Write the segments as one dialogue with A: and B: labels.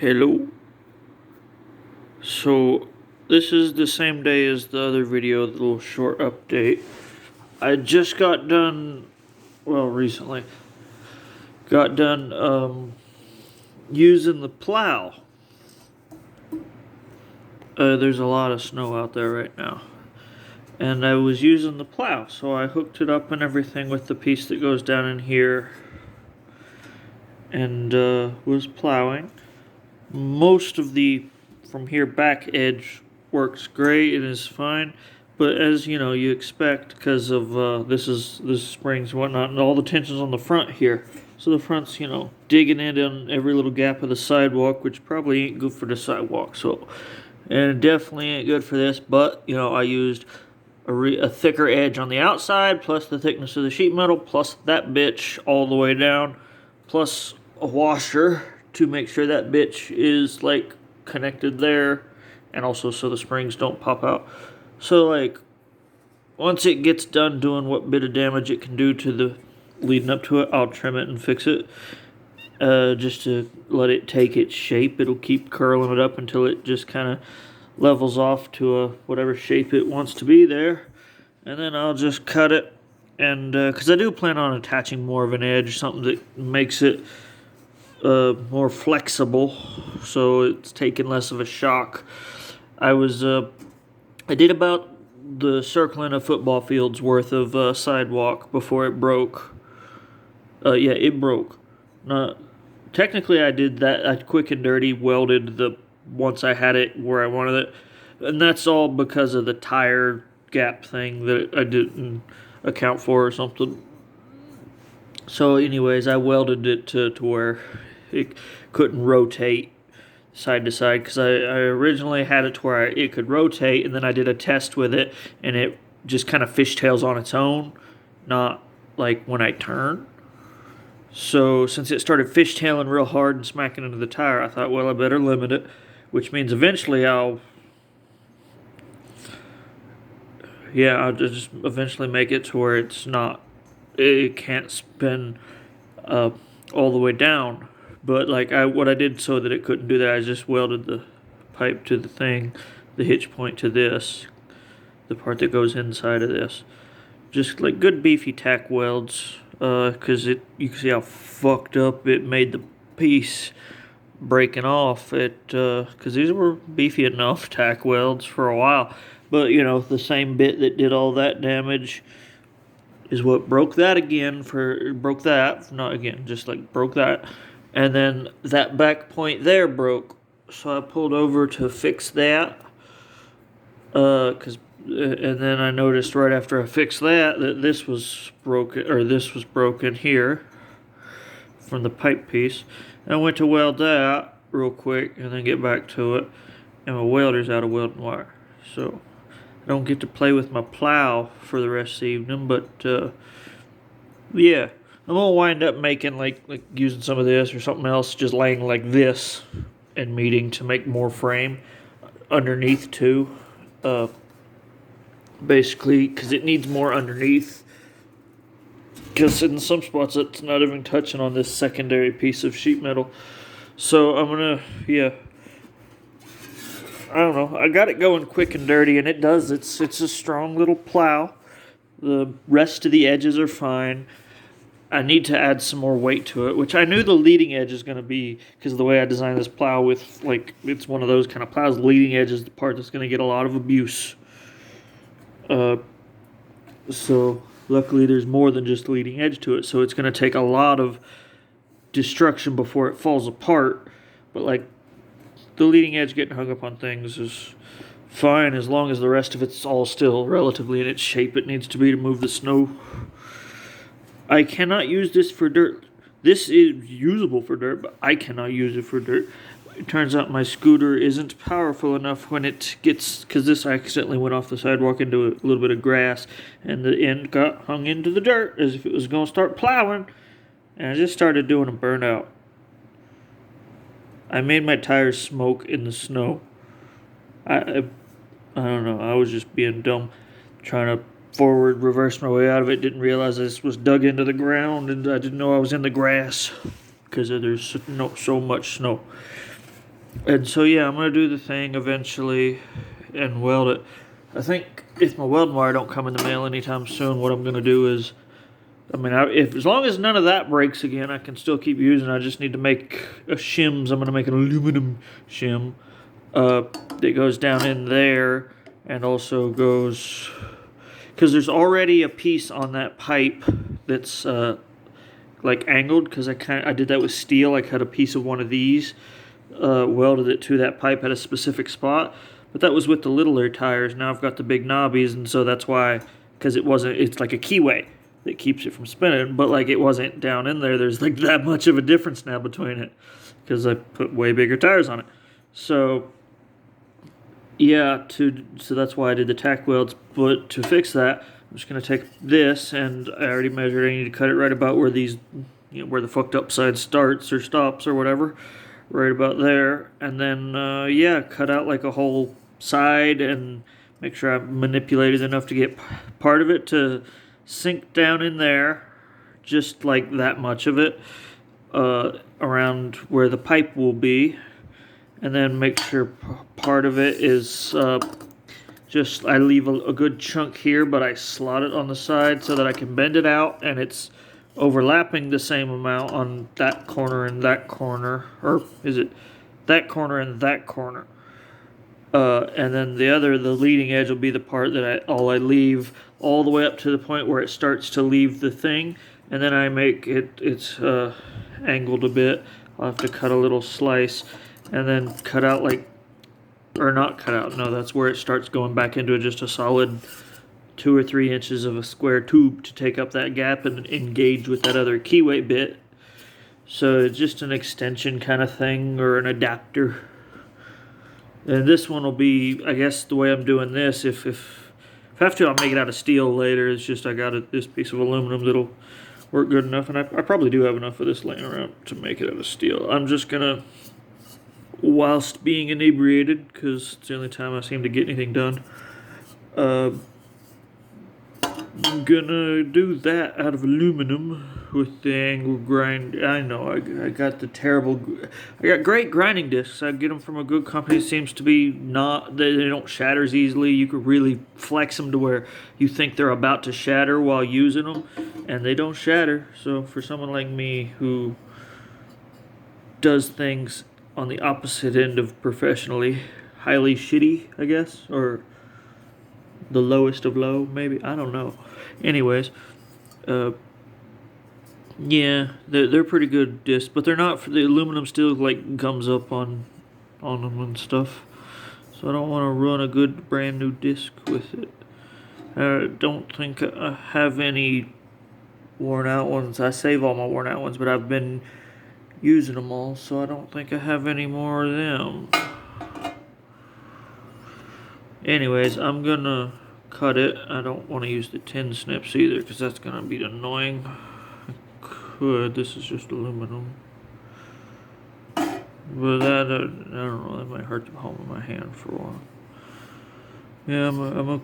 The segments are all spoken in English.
A: Hello. So, this is the same day as the other video, the little short update. I just got done, recently, got done using the plow. There's a lot of snow out there right now. And I was using the plow, so I hooked it up and everything with the piece that goes down in here. And was plowing. Most of the from here back edge works great and is fine, but as you know, you expect because of this springs and whatnot, and all the tension's on the front here. So the front's digging in on every little gap of the sidewalk, which probably ain't good for the sidewalk. So, and it definitely ain't good for this. But I used a thicker edge on the outside, plus the thickness of the sheet metal, plus that bitch all the way down, plus a washer to make sure that bitch is like connected there, and also so the springs don't pop out. So like once it gets done doing what bit of damage it can do to the leading up to it, I'll trim it and fix it, just to let it take its shape. It'll keep curling it up until it just kind of levels off to whatever shape it wants to be there, and then I'll just cut it. And because I do plan on attaching more of an edge, something that makes it more flexible, so it's taking less of a shock. I did about the circling a football field's worth of sidewalk before it broke. It broke. Not technically, I did that. I quick and dirty welded once I had it where I wanted it, and that's all because of the tire gap thing that I didn't account for or something. So anyways, I welded it to where it couldn't rotate side to side, because I originally had it to where it could rotate, and then I did a test with it and it just kind of fishtails on its own, not like when I turn. So since it started fishtailing real hard and smacking into the tire, I thought, well, I better limit it, which means eventually I'll just eventually make it to where it can't spin all the way down. But what I did so that it couldn't do that, I just welded the pipe to the thing, the hitch point to this, the part that goes inside of this. Just like good beefy tack welds, because you can see how fucked up it made the piece breaking off. Because these were beefy enough tack welds for a while, but the same bit that did all that damage is what broke that, and then that back point there broke. So I pulled over to fix that, and then I noticed right after I fixed that this was broken here from the pipe piece. And I went to weld that real quick and then get back to it, and my welder's out of welding wire, so I don't get to play with my plow for the rest of the evening. But I'm gonna wind up making like using some of this or something else, just laying like this and meeting to make more frame underneath too. Basically, because it needs more underneath. Because in some spots it's not even touching on this secondary piece of sheet metal. So I'm gonna, I don't know. I got it going quick and dirty, and it does. It's a strong little plow. The rest of the edges are fine. I need to add some more weight to it, which I knew the leading edge is going to be, because of the way I designed this plow with, it's one of those kind of plows. The leading edge is the part that's going to get a lot of abuse. So luckily there's more than just leading edge to it, so it's going to take a lot of destruction before it falls apart. But the leading edge getting hung up on things is fine as long as the rest of it's all still relatively in its shape it needs to be to move the snow. I cannot use this for dirt. This is usable for dirt, but I cannot use it for dirt. It turns out my scooter isn't powerful enough when it gets, because this accidentally went off the sidewalk into a little bit of grass, and the end got hung into the dirt as if it was going to start plowing, and I just started doing a burnout. I made my tires smoke in the snow. I don't know, I was just being dumb, trying to reverse my way out of it. Didn't realize this was dug into the ground, and I didn't know I was in the grass because there's so much snow. And so yeah, I'm gonna do the thing eventually and weld it. I think if my welding wire don't come in the mail anytime soon, what I'm gonna do is, I mean, if as long as none of that breaks again, I can still keep using it. I just need to make a shims. I'm gonna make an aluminum shim that goes down in there and also goes, because there's already a piece on that pipe that's like angled, because I did that with steel. I cut a piece of one of these, welded it to that pipe at a specific spot, but that was with the littler tires. Now I've got the big knobbies, and so that's why, because it's like a keyway that keeps it from spinning, but like it wasn't down in there. There's like that much of a difference now between it because I put way bigger tires on it. So yeah, so that's why I did the tack welds. But to fix that, I'm just gonna take this, and I already measured. I need to cut it right about where these, where the fucked up side starts or stops or whatever, right about there. And then yeah, cut out like a whole side and make sure I manipulated enough to get part of it to sink down in there, just like that much of it, around where the pipe will be. And then make sure part of it is just, I leave a good chunk here, but I slot it on the side so that I can bend it out, and it's overlapping the same amount on that corner and that corner, or is it that corner and that corner? And then the leading edge will be the part that I leave all the way up to the point where it starts to leave the thing, and then I make it's angled a bit. I'll have to cut a little slice, and then cut out or not cut out, no, that's where it starts going back into just a solid 2 or 3 inches of a square tube to take up that gap and engage with that other keyway bit. So it's just an extension kind of thing, or an adapter. And this one will be, I guess the way I'm doing this, if I have to, I'll make it out of steel later. It's just I got this piece of aluminum that'll work good enough, and I probably do have enough of this laying around to make it out of steel. I'm just gonna, whilst being inebriated, because it's the only time I seem to get anything done, I'm gonna do that out of aluminum with the angle grind. I know I got I got great grinding discs. I get them from a good company. It seems to be they don't shatter as easily. You could really flex them to where you think they're about to shatter while using them, and they don't shatter. So for someone like me who does things on the opposite end of professionally highly shitty, I guess, or the lowest of low, maybe, I don't know. Anyways, yeah, they're pretty good discs, but they're not, for the aluminum still like comes up on them and stuff. So I don't want to run a good brand new disc with it. I don't think I have any worn out ones. I save all my worn out ones, but I've been using them all, so I don't think I have any more of them. Anyways, I'm gonna cut it. I don't want to use the tin snips either, because that's gonna be annoying. This is just aluminum, but that I don't know, that might hurt the palm of my hand for a while. Yeah, I'm gonna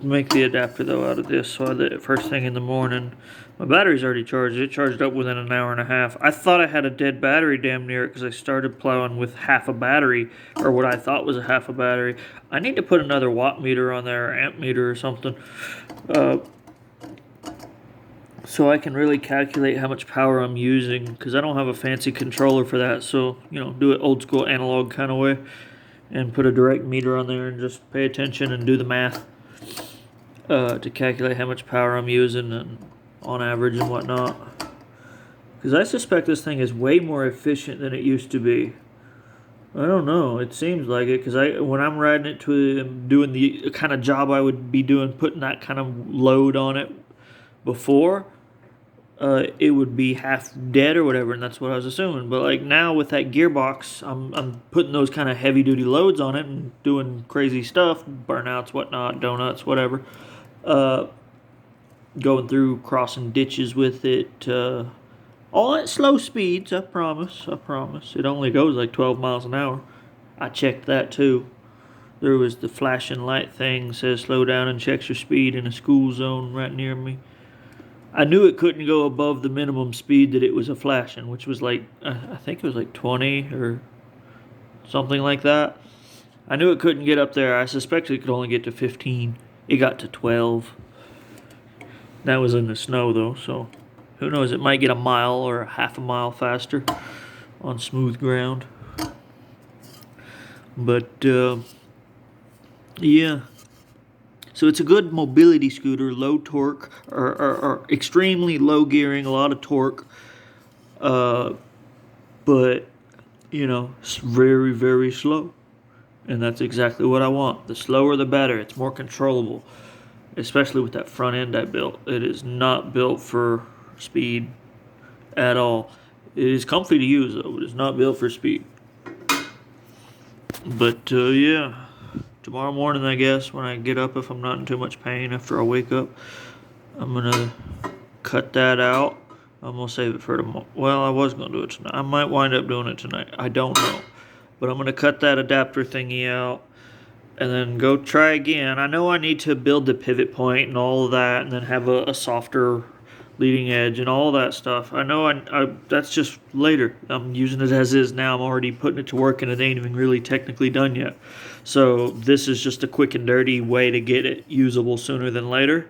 A: make the adapter though out of this, so that first thing in the morning, my battery's already charged. It charged up within an hour and a half. I thought I had a dead battery damn near it, because I started plowing with half a battery, or what I thought was a half a battery. I need to put another watt meter on there, or amp meter or something, so I can really calculate how much power I'm using, because I don't have a fancy controller for that. So, do it old school analog kind of way, and put a direct meter on there and just pay attention and do the math to calculate how much power I'm using and on average and whatnot. Because I suspect this thing is way more efficient than it used to be. I don't know, it seems like it, because when I'm riding it to doing the kind of job I would be doing, putting that kind of load on it before, it would be half dead or whatever, and that's what I was assuming. But like now with that gearbox, I'm putting those kind of heavy duty loads on it and doing crazy stuff, burnouts, whatnot, donuts, whatever. Going through, crossing ditches with it, all at slow speeds. I promise. It only goes like 12 miles an hour. I checked that too. There was the flashing light thing, says slow down and checks your speed in a school zone right near me. I knew it couldn't go above the minimum speed that it was a flashing, which was like, I think it was like 20 or something like that. I knew it couldn't get up there. I suspected it could only get to 15. It got to 12. That was in the snow though, so who knows? It might get a mile or a half a mile faster on smooth ground. But yeah. So it's a good mobility scooter, low torque or extremely low gearing, a lot of torque. But you know, it's very, very slow. And that's exactly what I want. The slower the better. It's more controllable. Especially with that front end I built. It is not built for speed at all. It is comfy to use though. It is not built for speed. But yeah. Tomorrow morning, I guess, when I get up, if I'm not in too much pain after I wake up, I'm going to cut that out. I'm going to save it for tomorrow. Well, I was going to do it tonight. I might wind up doing it tonight. I don't know. But I'm going to cut that adapter thingy out and then go try again. I know I need to build the pivot point and all of that and then have a softer leading edge and all that stuff. I know that's just later. I'm using it as is now. I'm already putting it to work and it ain't even really technically done yet. So this is just a quick and dirty way to get it usable sooner than later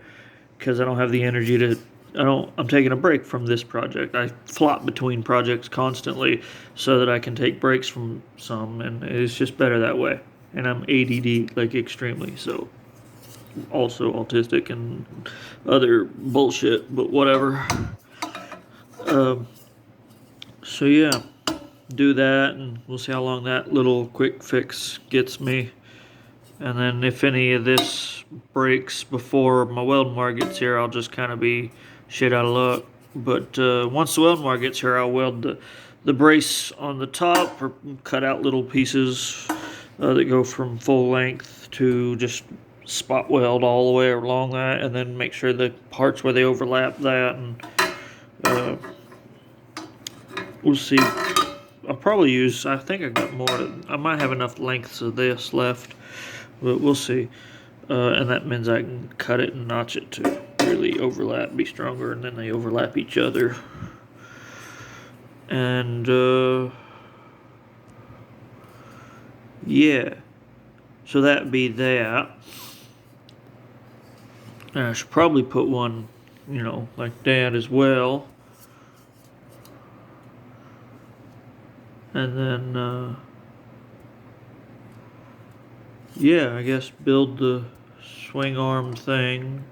A: because I don't have the energy to I'm taking a break from this project. I flop between projects constantly so that I can take breaks from some, and it's just better that way. And I'm ADD, like extremely, so also autistic and other bullshit, but whatever. So yeah, do that, and we'll see how long that little quick fix gets me. And then if any of this breaks before my welding wire gets here, I'll just kind of be shit out of luck. But once the welding wire gets here, I'll weld the brace on the top or cut out little pieces that go from full length to just spot weld all the way along that, and then make sure the parts where they overlap that, and we'll see. I'll probably use, I think I got more, I might have enough lengths of this left, but we'll see. And that means I can cut it and notch it to really overlap, be stronger, and then they overlap each other. And yeah, so that'd be that. And I should probably put one, you know, like that as well. And then yeah, I guess build the swing arm thing.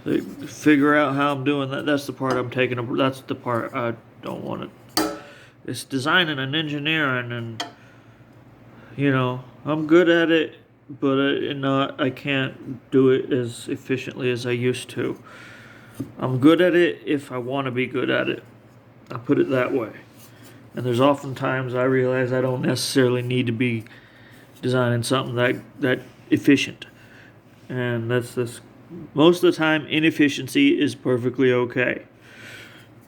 A: Figure out how I'm doing that. That's the part I'm taking. That's the part I don't want to. It's designing and engineering, and you know I'm good at it, but I can't do it as efficiently as I used to. I'm good at it if I want to be good at it. I put it that way. And there's oftentimes I realize I don't necessarily need to be designing something that efficient. And that's most of the time inefficiency is perfectly okay.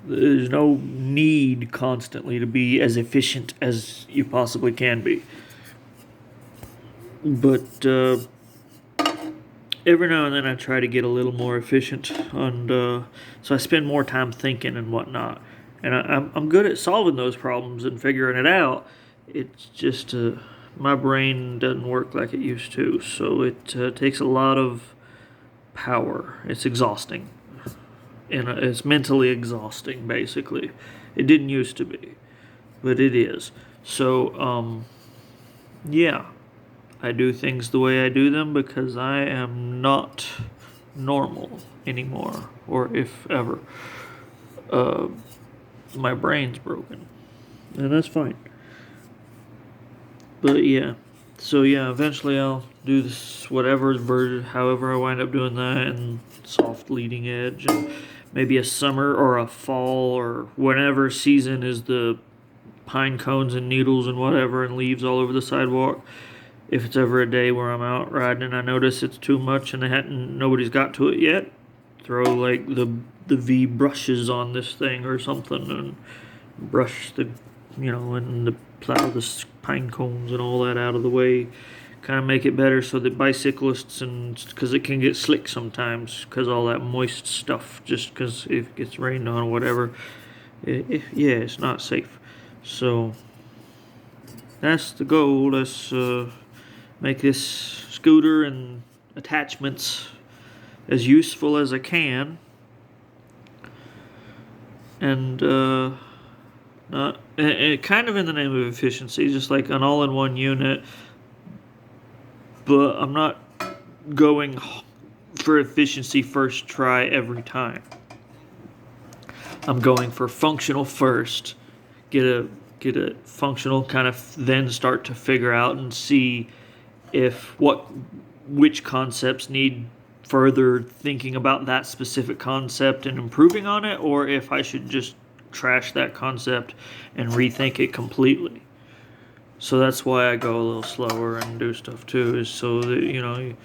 A: There's no need constantly to be as efficient as you possibly can be. But every now and then I try to get a little more efficient, and so I spend more time thinking and whatnot. And I'm good at solving those problems and figuring it out. It's just my brain doesn't work like it used to, so it takes a lot of power. It's exhausting, and it's mentally exhausting. Basically, it didn't used to be, but it is. So yeah, I do things the way I do them because I am not normal anymore, or if ever. My brain's broken, and that's fine. But yeah, so yeah, eventually I'll do this however I wind up doing that, and soft leading edge, and maybe a summer or a fall or whenever season is the pine cones and needles and whatever and leaves all over the sidewalk. If it's ever a day where I'm out riding and I notice it's too much and nobody's got to it yet, throw like the V brushes on this thing or something and brush and the plow the pine cones and all that out of the way, kind of make it better so that bicyclists, and because it can get slick sometimes because all that moist stuff, just because if it gets rained on or whatever, yeah, it's not safe. So that's the goal. Let's make this scooter and attachments as useful as I can, and not kind of in the name of efficiency, just like an all-in-one unit. But I'm not going for efficiency first try every time. I'm going for functional first. Get a functional, kind of then start to figure out and see which concepts need further thinking about that specific concept and improving on it, or if I should just trash that concept and rethink it completely. So that's why I go a little slower and do stuff too, is so that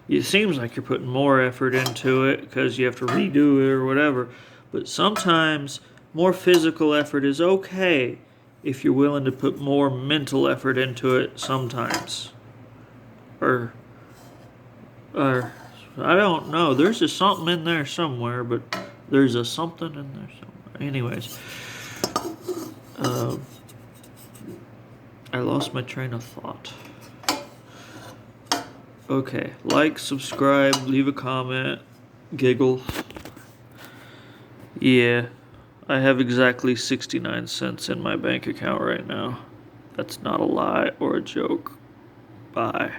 A: it seems like you're putting more effort into it because you have to redo it or whatever. But sometimes more physical effort is okay if you're willing to put more mental effort into it sometimes. Or I don't know. There's just something in there somewhere, but there's a something in there somewhere. Anyways, I lost my train of thought. Okay, like, subscribe, leave a comment, giggle. Yeah, I have exactly 69 cents in my bank account right now. That's not a lie or a joke. Bye.